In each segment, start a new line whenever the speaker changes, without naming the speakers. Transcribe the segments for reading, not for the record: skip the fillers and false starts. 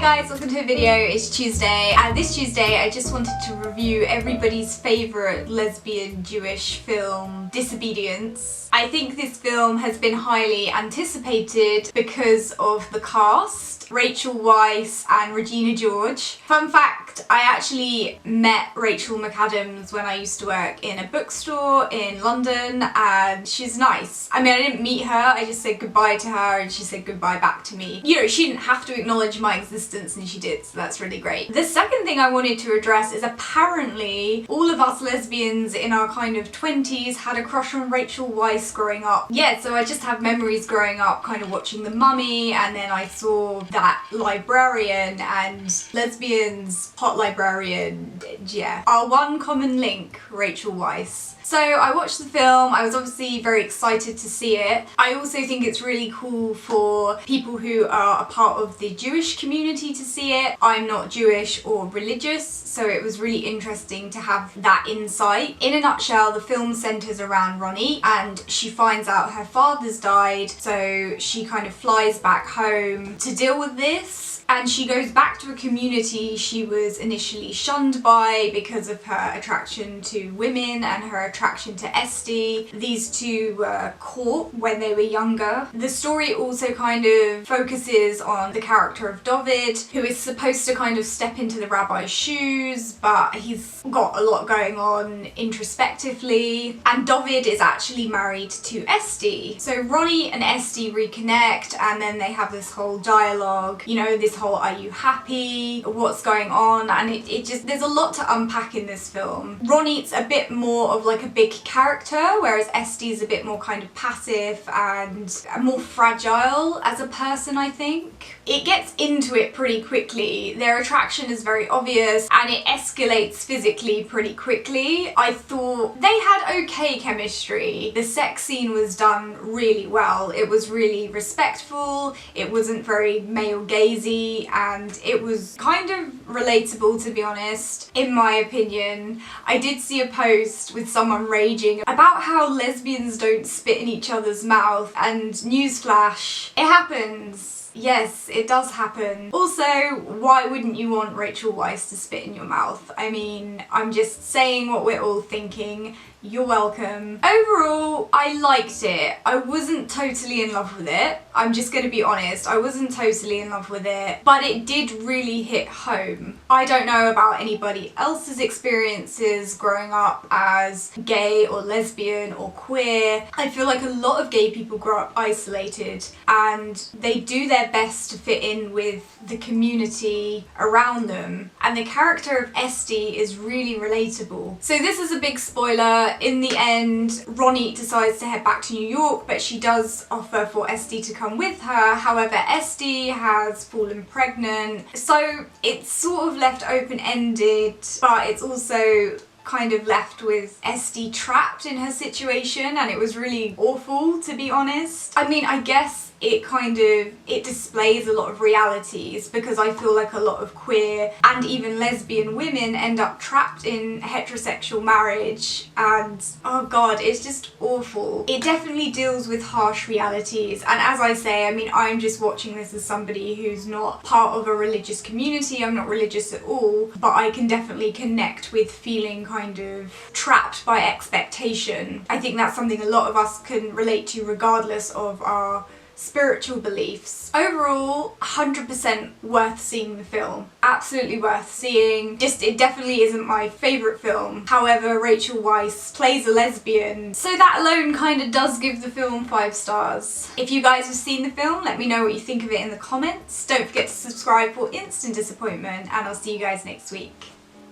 guys, welcome to a video. It's Tuesday, and this Tuesday I just wanted to review everybody's favourite lesbian Jewish film, Disobedience. I think this film has been highly anticipated because of the cast, Rachel Weisz and Regina George. Fun fact, I actually met Rachel McAdams when I used to work in a bookstore in London, and she's nice. I mean, I didn't meet her, I just said goodbye to her and she said goodbye back to me. You know, she didn't have to acknowledge my existence and she did, so that's really great. The second thing I wanted to address is apparently all of us lesbians in our kind of 20s had a crush on Rachel Weisz growing up. Yeah, so I just have memories growing up kind of watching The Mummy, and then I saw that Librarian and Lesbian's hot librarian, yeah. Our one common link, Rachel Weisz. So I watched the film, I was obviously very excited to see it. I also think it's really cool for people who are a part of the Jewish community to see it. I'm not Jewish or religious, so it was really interesting to have that insight. In a nutshell, the film centres around Ronnie, and she finds out her father's died, so she kind of flies back home to deal with this. And she goes back to a community she was initially shunned by because of her attraction to women and her attraction to Esty. These two were caught when they were younger. The story also kind of focuses on the character of David, who is supposed to kind of step into the rabbi's shoes, but he's got a lot going on introspectively. And David is actually married to Esty. So Ronnie and Esty reconnect, and then they have this whole dialogue, you know, this whole are you happy, what's going on, and it just, there's a lot to unpack in this film. Ronnie's a bit more of like a big character, whereas Esty's a bit more kind of passive and more fragile as a person, I think. It gets into it pretty quickly. Their attraction is very obvious and it escalates physically pretty quickly. I thought they had okay chemistry. The sex scene was done really well. It was really respectful, it wasn't very male gazy, and it was kind of relatable, to be honest, in my opinion. I did see a post with someone raging about how lesbians don't spit in each other's mouth, and newsflash, it happens. Yes, it does happen. Also, why wouldn't you want Rachel Weisz to spit in your mouth? I mean, I'm just saying what we're all thinking. You're welcome. Overall, I liked it. I wasn't totally in love with it. I'm just gonna be honest, I wasn't totally in love with it, but it did really hit home. I don't know about anybody else's experiences growing up as gay or lesbian or queer. I feel like a lot of gay people grow up isolated and they do their best to fit in with the community around them, and the character of Esty is really relatable. So this is a big spoiler. In the end, Ronnie decides to head back to New York, but she does offer for Esty to come with her. However, Esty has fallen pregnant, so it's sort of left open-ended, but it's also kind of left with Esty trapped in her situation, and it was really awful, to be honest. I mean, I guess it displays a lot of realities, because I feel like a lot of queer and even lesbian women end up trapped in heterosexual marriage, and oh god, it's just awful. It definitely deals with harsh realities, and as I say, I mean, I'm just watching this as somebody who's not part of a religious community. I'm not religious at all, but I can definitely connect with feeling kind of trapped by expectation. I think that's something a lot of us can relate to regardless of our spiritual beliefs. Overall, 100% worth seeing the film. Absolutely worth seeing. Just, it definitely isn't my favourite film. However, Rachel Weisz plays a lesbian, so that alone kind of does give the film 5 stars. If you guys have seen the film, let me know what you think of it in the comments. Don't forget to subscribe for instant disappointment, and I'll see you guys next week.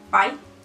Bye.